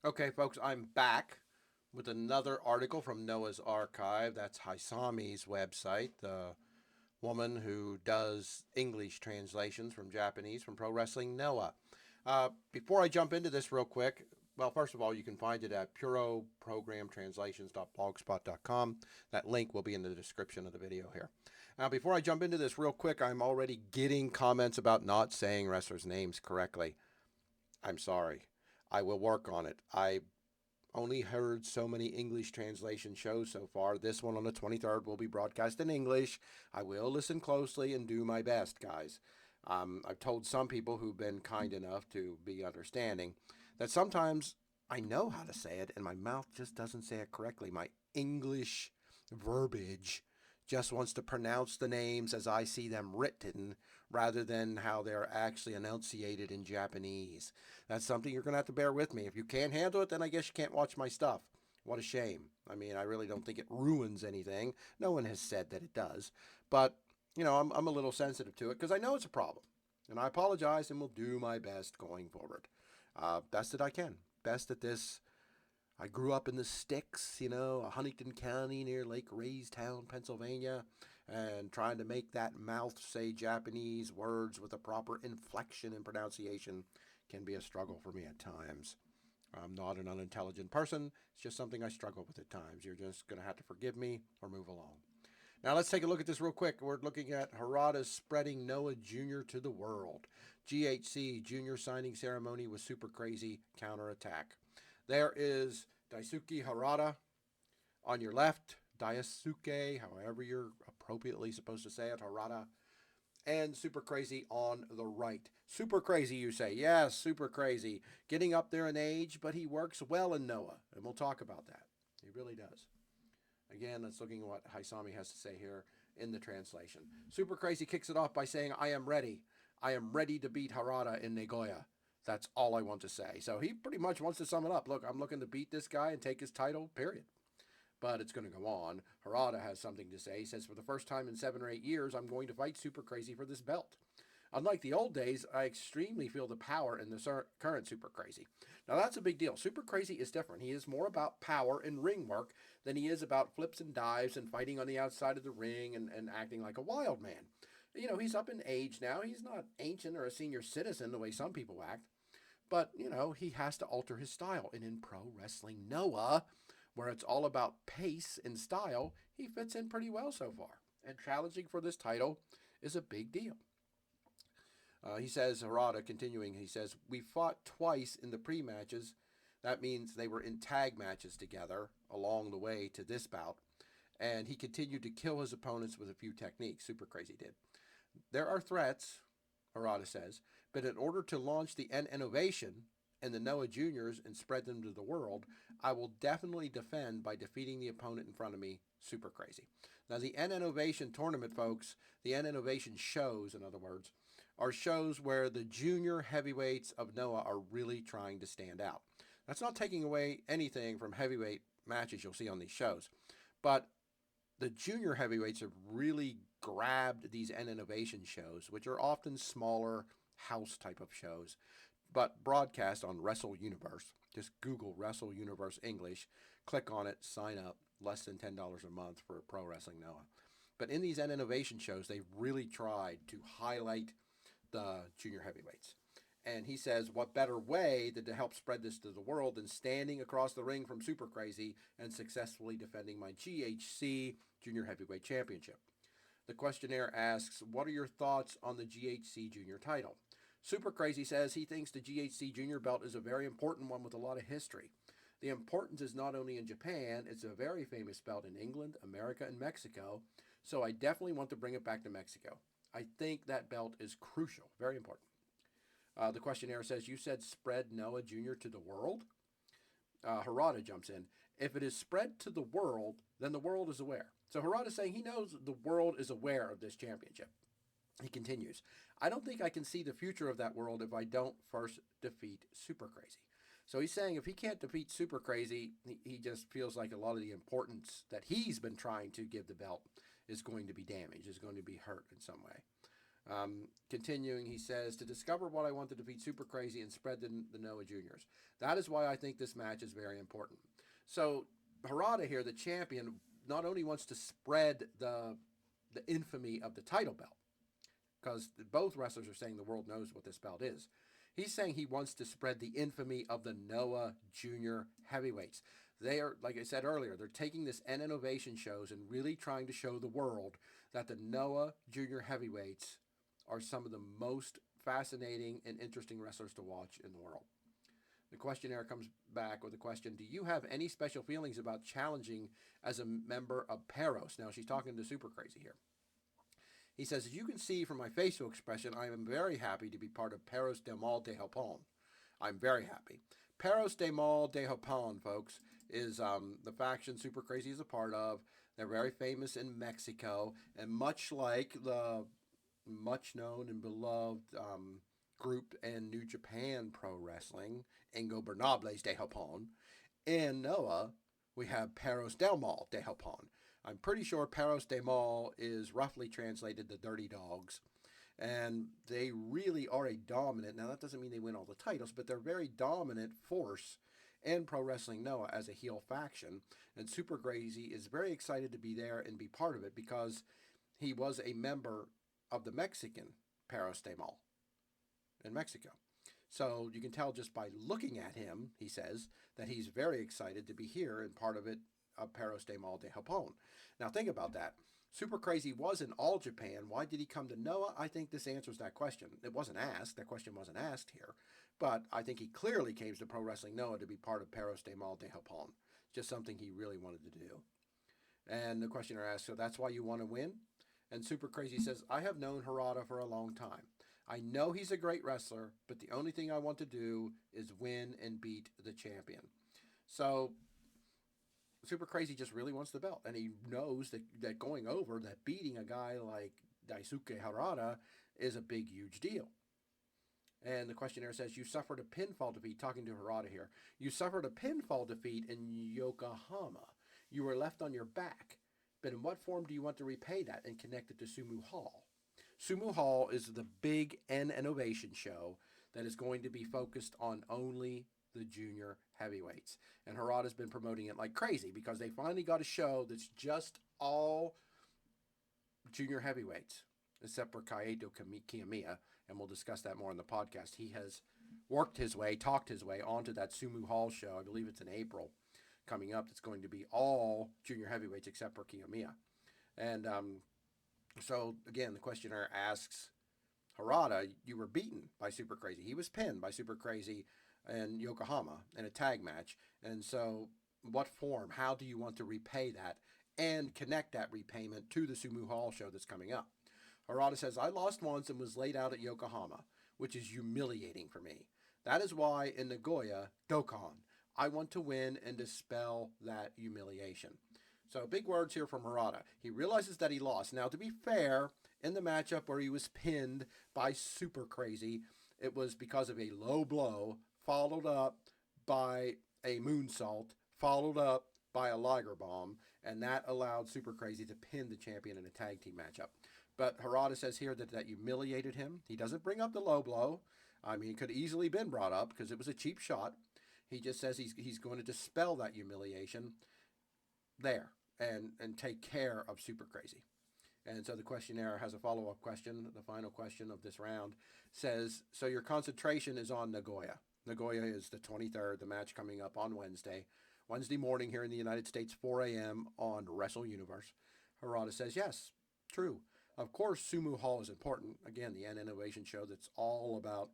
Okay, folks, I'm back with another article from Noah's Archive. That's Hisame's website, the woman who does English translations from Japanese from Pro Wrestling Noah. Before I jump into this real quick, well, first of all, you can find it at puroprogramtranslations.blogspot.com. That link will be in the description of the video here. Now, before I jump into this real quick, I'm already getting comments about not saying wrestlers' names correctly. I'm sorry. I will work on it. I only heard so many English translation shows so far. This one on the 23rd will be broadcast in English. I will listen closely and do my best, guys. I've told some people who've been kind enough to be understanding that sometimes I know how to say it and my mouth just doesn't say it correctly. My English verbiage just wants to pronounce the names as I see them written rather than how they're actually enunciated in Japanese. That's something you're going to have to bear with me. If you can't handle it, then I guess you can't watch my stuff. What a shame. I mean, I really don't think it ruins anything. No one has said that it does. But, I'm a little sensitive to it because I know it's a problem. And I apologize and will do my best going forward. Best that I can. Best at this. I grew up in the sticks, Huntington County near Lake Raystown, Pennsylvania, and trying to make that mouth say Japanese words with a proper inflection and pronunciation can be a struggle for me at times. I'm not an unintelligent person. It's just something I struggle with at times. You're just going to have to forgive me or move along. Now let's take a look at this real quick. We're looking at Harada's spreading Noah Jr. to the world. GHC Junior signing ceremony with Super Crazy counterattack. There is Daisuke Harada on your left, Daisuke, however you're appropriately supposed to say it, Harada, and Super Crazy on the right. Super Crazy, you say? Yes, Super Crazy. Getting up there in age, but he works well in Noah, and we'll talk about that. He really does. Again, let's looking at what Hisame has to say here in the translation. Super Crazy kicks it off by saying, I am ready. I am ready to beat Harada in Nagoya. That's all I want to say. So he pretty much wants to sum it up. Look, I'm looking to beat this guy and take his title, period. But it's going to go on. Harada has something to say. He says, for the first time in 7 or 8 years, I'm going to fight Super Crazy for this belt. Unlike the old days, I extremely feel the power in the current Super Crazy. Now, that's a big deal. Super Crazy is different. He is more about power and ring work than he is about flips and dives and fighting on the outside of the ring and acting like a wild man. He's up in age now. He's not ancient or a senior citizen the way some people act. But, he has to alter his style. And in pro wrestling Noah, where it's all about pace and style, he fits in pretty well so far. And challenging for this title is a big deal. He says, Harada continuing, he says, we fought twice in the pre matches. That means they were in tag matches together along the way to this bout. And he continued to kill his opponents with a few techniques. Super Crazy did. There are threats, Harada says, but in order to launch the N Innovation and the Noah Juniors and spread them to the world, I will definitely defend by defeating the opponent in front of me, Super Crazy. Now, the N Innovation tournament, folks, the N Innovation shows, in other words, are shows where the junior heavyweights of Noah are really trying to stand out. That's not taking away anything from heavyweight matches you'll see on these shows, but the junior heavyweights have really grabbed these N Innovation shows, which are often smaller house type of shows, but broadcast on Wrestle Universe. Just Google Wrestle Universe English, click on it, sign up, less than $10 a month for Pro Wrestling Noah. But in these N Innovation shows, they've really tried to highlight the junior heavyweights. And he says, what better way than to help spread this to the world than standing across the ring from Super Crazy and successfully defending my GHC Junior Heavyweight Championship? The questionnaire asks, what are your thoughts on the GHC Junior title? Super Crazy says he thinks the GHC Junior belt is a very important one with a lot of history. The importance is not only in Japan, it's a very famous belt in England, America, and Mexico, so I definitely want to bring it back to Mexico. I think that belt is crucial, very important. The questionnaire says, you said spread Noah Jr. to the world? Harada jumps in. If it is spread to the world, then the world is aware. So Harada's saying he knows the world is aware of this championship. He continues, I don't think I can see the future of that world if I don't first defeat Super Crazy. So he's saying if he can't defeat Super Crazy, he just feels like a lot of the importance that he's been trying to give the belt is going to be damaged, is going to be hurt in some way. Continuing, he says, to discover what I want to defeat Super Crazy and spread the Noah Juniors. That is why I think this match is very important. So Harada here, the champion, not only wants to spread the infamy of the title belt, because both wrestlers are saying the world knows what this belt is. He's saying he wants to spread the infamy of the Noah Junior Heavyweights. They are, like I said earlier, they're taking this N Innovation shows and really trying to show the world that the Noah Junior Heavyweights are some of the most fascinating and interesting wrestlers to watch in the world. The questionnaire comes back with a question: do you have any special feelings about challenging as a member of Peros? Now, she's talking to Super Crazy here. He says, as you can see from my facial expression, I am very happy to be part of Peros del Mal de Japón. I'm very happy. Peros del Mal de Japón, folks, is the faction Super Crazy is a part of. They're very famous in Mexico, and much like the much known and beloved group in New Japan Pro Wrestling, Ingobernables de Japón, in Noah, we have Perros del Mal de Japón. I'm pretty sure Perros del Mal is roughly translated the Dirty Dogs. And they really are a dominant, now that doesn't mean they win all the titles, but they're a very dominant force in Pro Wrestling Noah as a heel faction. And Super Crazy is very excited to be there and be part of it because he was a member of the Mexican Perros del Mal in Mexico. So you can tell just by looking at him, he says, that he's very excited to be here and part of it, of Perros del Mal de Japón. Now think about that. Super Crazy was in All Japan. Why did he come to Noah? I think this answers that question. It wasn't asked. That question wasn't asked here. But I think he clearly came to Pro Wrestling Noah to be part of Perros del Mal de Japón. Just something he really wanted to do. And the questioner asks, so that's why you want to win? And Super Crazy says, I have known Harada for a long time. I know he's a great wrestler, but the only thing I want to do is win and beat the champion. So Super Crazy just really wants the belt, and he knows that going over, that beating a guy like Daisuke Harada is a big, huge deal. And the questionnaire says, you suffered a pinfall defeat, talking to Harada here. You suffered a pinfall defeat in Yokohama. You were left on your back. But in what form do you want to repay that and connect it to Sumo Hall? Sumo Hall is the big N Innovation show that is going to be focused on only the junior heavyweights. And Harada's been promoting it like crazy because they finally got a show that's just all junior heavyweights, except for Kaito Kiyomiya, and we'll discuss that more in the podcast. He has worked his way, talked his way onto that Sumo Hall show. I believe it's in April coming up. It's going to be all junior heavyweights except for Kiyomiya. And so, again, the questioner asks Harada, you were beaten by Super Crazy. He was pinned by Super Crazy in Yokohama in a tag match. And so, what form? How do you want to repay that and connect that repayment to the Sumo Hall show that's coming up? Harada says, I lost once and was laid out at Yokohama, which is humiliating for me. That is why in Nagoya, Dokkan, I want to win and dispel that humiliation. So big words here from Harada. He realizes that he lost. Now, to be fair, in the matchup where he was pinned by Super Crazy, it was because of a low blow, followed up by a moonsault, followed up by a Liger Bomb, and that allowed Super Crazy to pin the champion in a tag team matchup. But Harada says here that humiliated him. He doesn't bring up the low blow. I mean, it could easily been brought up because it was a cheap shot. He just says he's going to dispel that humiliation there and take care of Super Crazy. And so the questionnaire has a follow-up question. The final question of this round says, so your concentration is on Nagoya. Nagoya is the 23rd, the match coming up on Wednesday morning here in the United States, 4 a.m. on Wrestle Universe. Harada says, yes, true. Of course, Sumo Hall is important. Again, the N Innovation show that's all about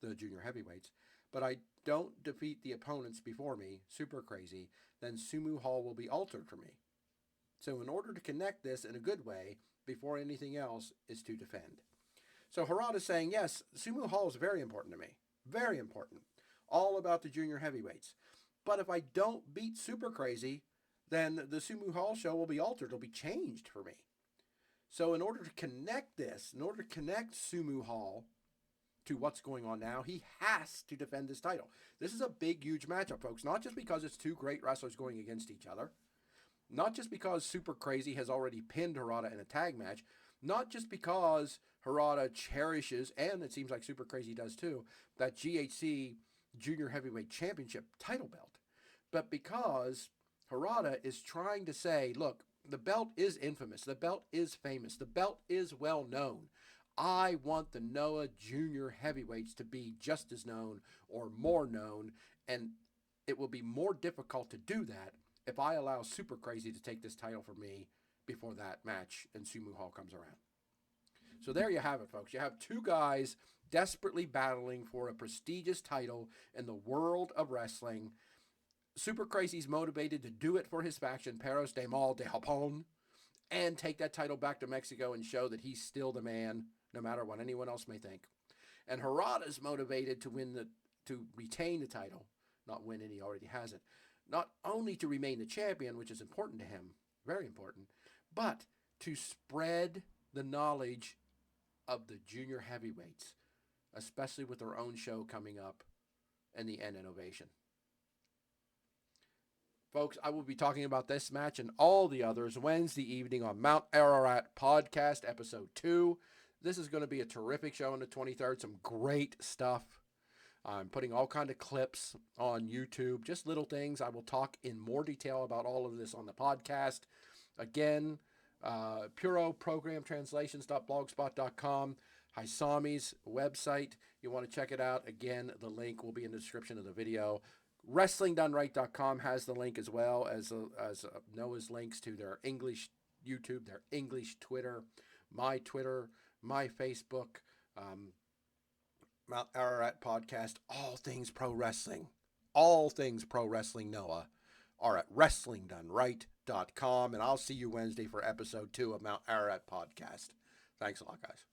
the junior heavyweights. But I don't defeat the opponents before me, Super Crazy, then Sumo Hall will be altered for me. So in order to connect this in a good way, before anything else, is to defend. So Harada's saying, yes, Sumo Hall is very important to me. Very important. All about the junior heavyweights. But if I don't beat Super Crazy, then the Sumo Hall show will be altered. It'll be changed for me. So in order to connect this, in order to connect Sumo Hall to what's going on now, he has to defend this title. This is a big, huge matchup, folks. Not just because it's two great wrestlers going against each other. Not just because Super Crazy has already pinned Harada in a tag match, Not just because Harada cherishes, and it seems like Super Crazy does too, that GHC Junior Heavyweight Championship title belt, but because Harada is trying to say, look, the belt is infamous. The belt is famous. The belt is well known. I want the Noah Junior Heavyweights to be just as known or more known, and it will be more difficult to do that if I allow Super Crazy to take this title from me before that match in Sumo Hall comes around. So there you have it, folks. You have two guys desperately battling for a prestigious title in the world of wrestling. Super Crazy's motivated to do it for his faction, Perros de Mal de Japón, and take that title back to Mexico and show that he's still the man, no matter what anyone else may think. And Harada's motivated to retain the title, not win it, he already has it. Not only to remain the champion, which is important to him, very important, but to spread the knowledge of the junior heavyweights, especially with their own show coming up and the End Innovation. Folks, I will be talking about this match and all the others Wednesday evening on Mount Ararat Podcast, Episode 2. This is going to be a terrific show on the 23rd. Some great stuff. I'm putting all kind of clips on YouTube, just little things. I will talk in more detail about all of this on the podcast. Again, puroprogramtranslations.blogspot.com, Hisame's website. You want to check it out. Again, the link will be in the description of the video. WrestlingDoneRight.com has the link as well as Noah's links to their English YouTube, their English Twitter, my Facebook, Mount Ararat Podcast, all things pro wrestling. All things pro wrestling Noah are at WrestlingDoneRight.com. And I'll see you Wednesday for episode 2 of Mount Ararat Podcast. Thanks a lot, guys.